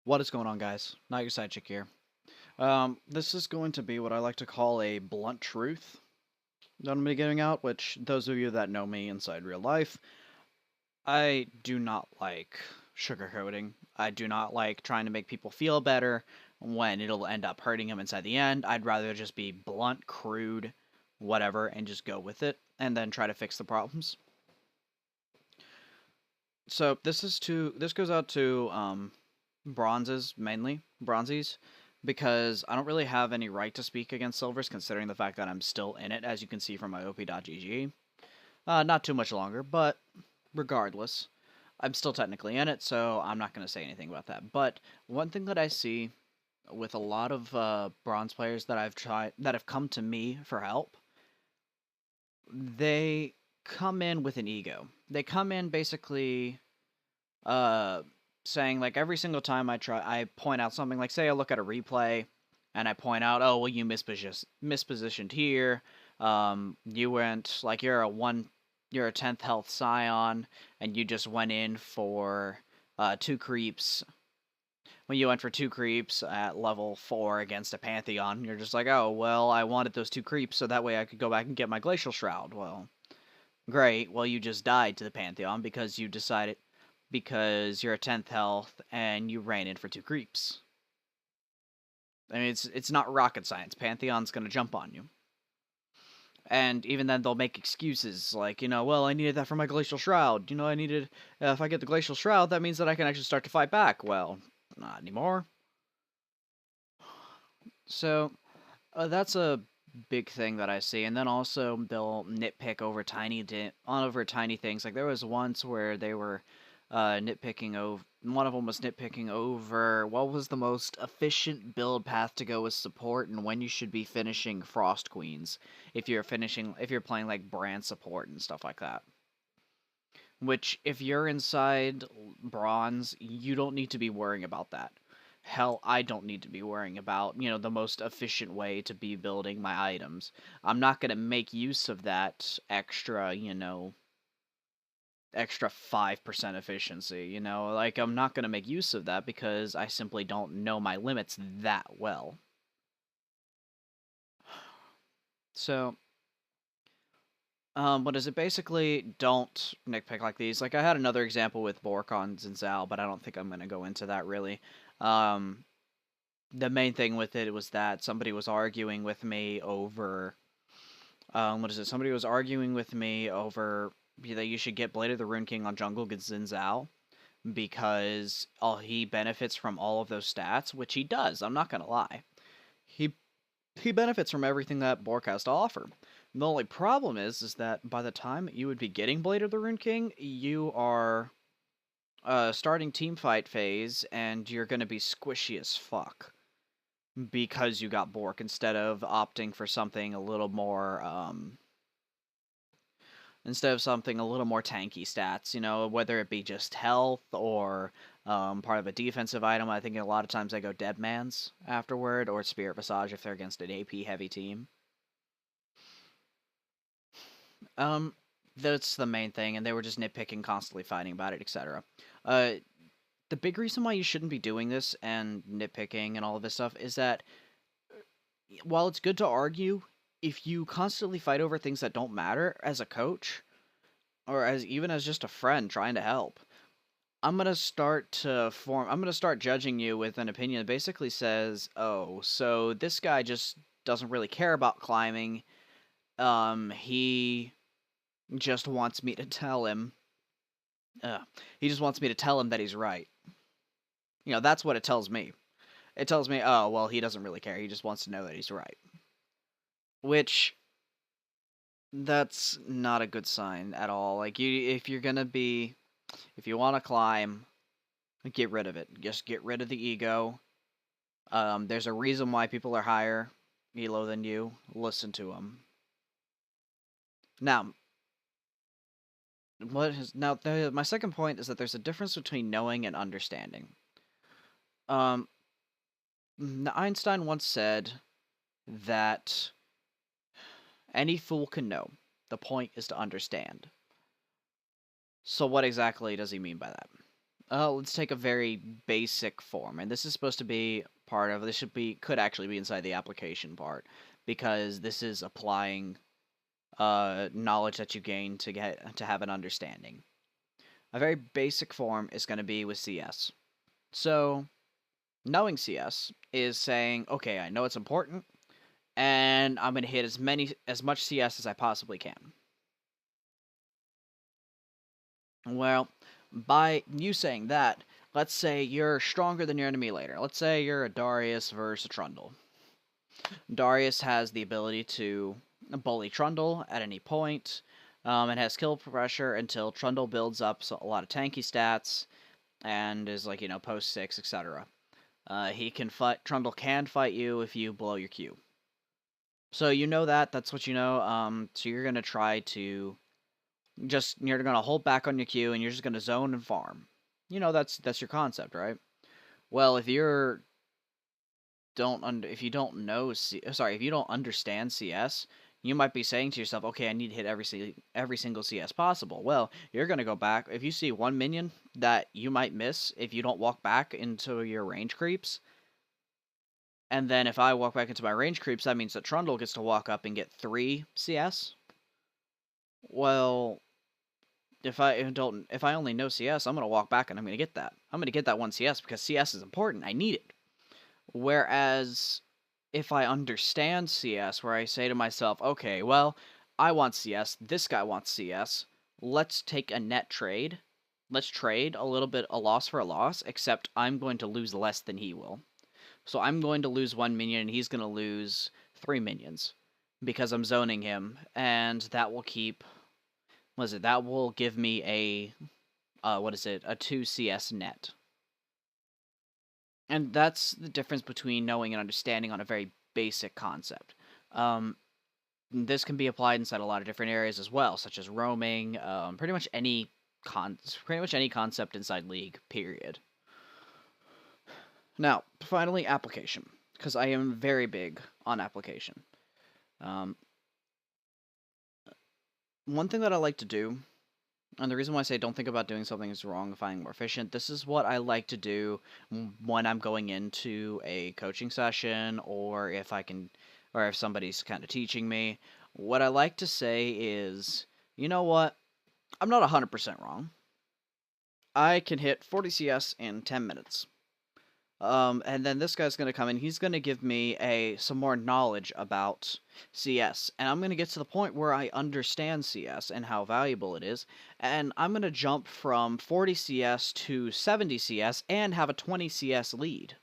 What is going on, guys? NotYourSideChick here. This is going to be what I like to call a blunt truth that I'm going to be giving out, which those of you that know me inside real life, I do not like sugarcoating. I do not like trying to make people feel better when it'll end up hurting them inside the end. I'd rather just be blunt, crude, whatever, and just go with it, and then try to fix the problems. So this goes out to bronzes mainly, bronzies, because I don't really have any right to speak against silvers considering the fact that I'm still in it, as you can see from my op.gg. Not too much longer, but regardless, I'm still technically in it, so I'm not going to say anything about that. But one thing that I see with a lot of bronze players that have come to me for help, they come in with an ego. They come in basically uh saying like every single time I point out something, like say I look at a replay and I point out, oh well, you mispositioned here. You went like you're a 10th health scion and you just went in for two creeps. When you went for two creeps at level 4 against a Pantheon, you're just like, oh well, I wanted those two creeps so that way I could go back and get my Glacial Shroud. Well, great. Well, you just died to the Pantheon because you're a 10th health and you ran in for two creeps. I mean, it's not rocket science. Pantheon's gonna jump on you. And even then, they'll make excuses like, well, I needed that for my Glacial Shroud. If I get the Glacial Shroud, that means that I can actually start to fight back. Well, not anymore. So, that's a big thing that I see. And then also, they'll nitpick over tiny things. Like, there was once where they were nitpicking over. One of them was nitpicking over what was the most efficient build path to go with support and when you should be finishing Frost Queens if you're playing like brand support and stuff like that. Which, if you're inside bronze, you don't need to be worrying about that. Hell, I don't need to be worrying about, the most efficient way to be building my items. I'm not going to make use of that extra 5% efficiency, like I'm not going to make use of that because I simply don't know my limits that well. So, what is it? Basically, don't nitpick like these. Like, I had another example with Borkons and Zal, but I don't think I'm going to go into that really. The main thing with it was that somebody was arguing with me over, Somebody was arguing with me over that you should get Blade of the Rune King on Jungle Zinzao because he benefits from all of those stats, which he does. I'm not gonna lie. He he benefits from everything that Bork has to offer. The only problem is that by the time you would be getting Blade of the Rune King, you are starting team fight phase, and you're gonna be squishy as fuck because you got Bork instead of opting for something a little more tanky stats, whether it be just health or part of a defensive item. I think a lot of times they go Dead Man's afterward, or Spirit Visage if they're against an AP heavy team. That's the main thing, and they were just nitpicking, constantly fighting about it, etc. The big reason why you shouldn't be doing this and nitpicking and all of this stuff is that while it's good to argue, if you constantly fight over things that don't matter as a coach, or as just a friend trying to help, I'm gonna start judging you with an opinion that basically says, oh, so this guy just doesn't really care about climbing. He just wants me to tell him. He just wants me to tell him that he's right. That's what it tells me. It tells me, oh, well, he doesn't really care. He just wants to know that he's right. Which, that's not a good sign at all. Like, if you want to climb, get rid of it. Just get rid of the ego. There's a reason why people are higher elo than you. Listen to them. Now, my second point is that there's a difference between knowing and understanding. Einstein once said that any fool can know. The point is to understand. So what exactly does he mean by that? Let's take a very basic form, and this is supposed to be part of. Could actually be inside the application part, because this is applying knowledge that you gain to have an understanding. A very basic form is going to be with CS. So, knowing CS is saying, okay, I know it's important, and I'm going to hit as much CS as I possibly can. Well, by you saying that, let's say you're stronger than your enemy later. Let's say you're a Darius versus a Trundle. Darius has the ability to bully Trundle at any point, and has kill pressure until Trundle builds up a lot of tanky stats and is like, post 6, etc. He can fight. Trundle can fight you if you blow your Q. So you know that. That's what you know. So you're gonna try to you're gonna hold back on your Q and you're just gonna zone and farm. That's your concept, right? Well, if you don't understand CS, you might be saying to yourself, okay, I need to hit every single CS possible. Well, you're gonna go back. If you see one minion that you might miss if you don't walk back into your range creeps, and then if I walk back into my range creeps, that means that Trundle gets to walk up and get 3 CS. Well, if I only know CS, I'm gonna walk back and I'm gonna get that. I'm gonna get that 1 CS because CS is important. I need it. Whereas if I understand CS, where I say to myself, okay, well, I want CS, this guy wants CS, let's take a net trade. Let's trade a loss for a loss, except I'm going to lose less than he will. So I'm going to lose 1 minion and he's going to lose 3 minions because I'm zoning him, and that will that will give me a 2 CS net. And that's the difference between knowing and understanding on a very basic concept. This can be applied inside a lot of different areas as well, such as roaming, pretty much any concept inside League, period. Now, finally, application, because I am very big on application. One thing that I like to do, and the reason why I say don't think about doing something is wrong, finding more efficient, this is what I like to do when I'm going into a coaching session, or if somebody's kind of teaching me. What I like to say is, you know what? I'm not 100% wrong. I can hit 40 CS in 10 minutes. And then this guy's going to come in, he's going to give me some more knowledge about CS, and I'm going to get to the point where I understand CS and how valuable it is, and I'm going to jump from 40 CS to 70 CS and have a 20 CS lead.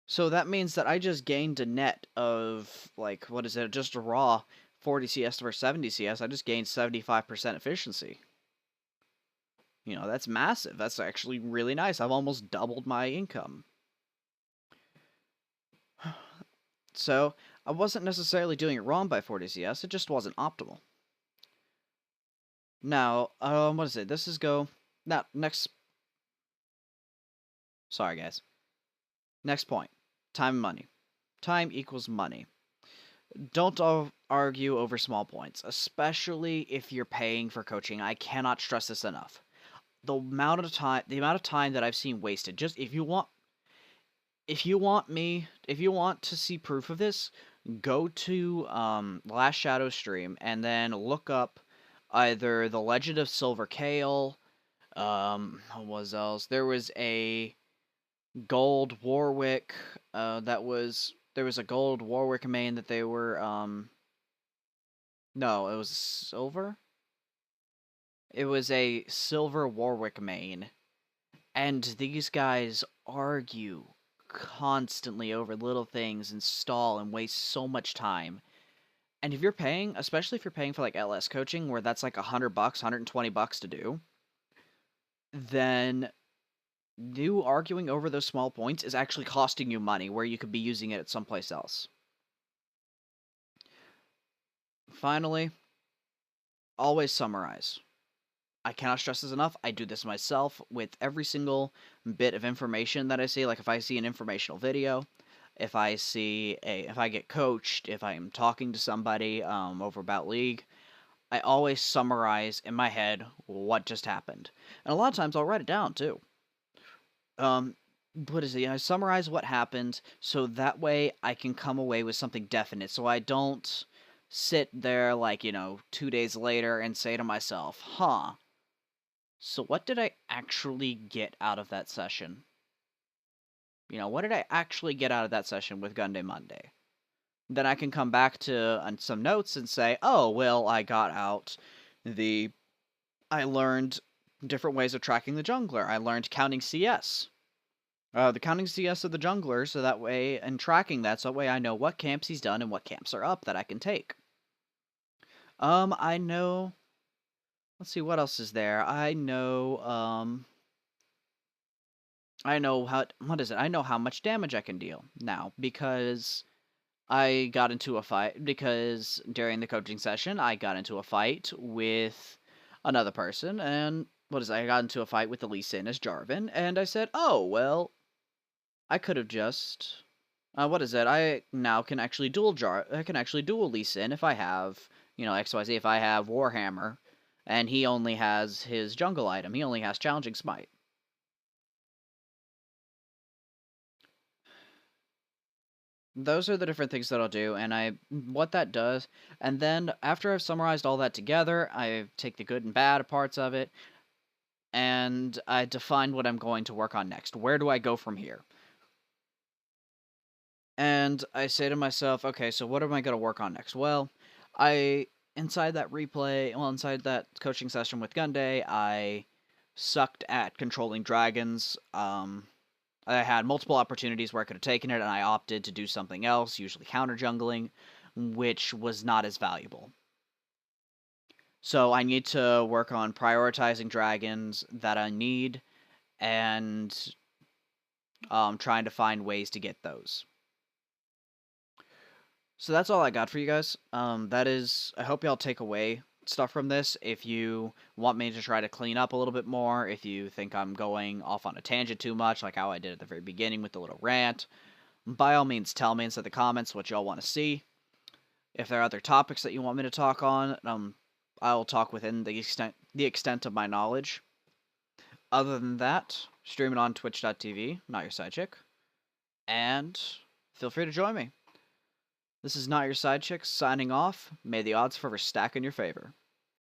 So that means that I just gained a net of, just a raw 40 CS versus 70 CS, I just gained 75% efficiency. That's massive. That's actually really nice. I've almost doubled my income. So, I wasn't necessarily doing it wrong by 40 CS, it just wasn't optimal. Now, what is it? This is Now, next... Sorry, guys. Next point. Time and money. Time equals money. Don't argue over small points, especially if you're paying for coaching. I cannot stress this enough. The amount of time that I've seen wasted. Just if you want to see proof of this, go to last Shadow stream and then look up either the Legend of Silver Kale. What was else? There was a gold Warwick. There was a gold Warwick main that they were. No, it was silver. It was a silver Warwick main, and these guys argue constantly over little things and stall and waste so much time. And if you're paying, especially if you're paying for like LS coaching, where that's like $100, $120 to do, then you arguing over those small points is actually costing you money where you could be using it at someplace else. Finally, always summarize. I cannot stress this enough. I do this myself with every single bit of information that I see. Like if I see an informational video, if I get coached, if I'm talking to somebody over about League, I always summarize in my head what just happened. And a lot of times I'll write it down too. Um, what is it? I summarize what happened so that way I can come away with something definite. So I don't sit there like, 2 days later and say to myself, huh, so what did I actually get out of that session? What did I actually get out of that session with Gundaymonday? Then I can come back to some notes and say, oh, well, I learned different ways of tracking the jungler. I learned counting CS. The counting CS of the jungler, so that way, and tracking that, so that way I know what camps he's done and what camps are up that I can take. I know. Let's see, what else is there? I know what is it? I know how much damage I can deal now because I got into a fight because during the coaching session I got into a fight with another person, and I got into a fight with the Lee Sin as Jarvan, and I said, oh well, I could have just I now can actually I can actually dual Lee Sin if I have, XYZ, if I have Warhammer and he only has his jungle item. He only has Challenging Smite. Those are the different things that I'll do, and what that does, and then after I've summarized all that together, I take the good and bad parts of it, and I define what I'm going to work on next. Where do I go from here? And I say to myself, okay, so what am I going to work on next? Well, inside that coaching session with Gunday, I sucked at controlling dragons. I had multiple opportunities where I could have taken it, and I opted to do something else, usually counter jungling, which was not as valuable. So I need to work on prioritizing dragons that I need, and trying to find ways to get those. So that's all I got for you guys. I hope y'all take away stuff from this. If you want me to try to clean up a little bit more, if you think I'm going off on a tangent too much, like how I did at the very beginning with the little rant, by all means tell me inside the comments what y'all want to see. If there are other topics that you want me to talk on, I'll talk within the extent of my knowledge. Other than that, streaming on twitch.tv, NotYourSideChick, and feel free to join me. This is Not Your Side Chick signing off. May the odds forever stack in your favor.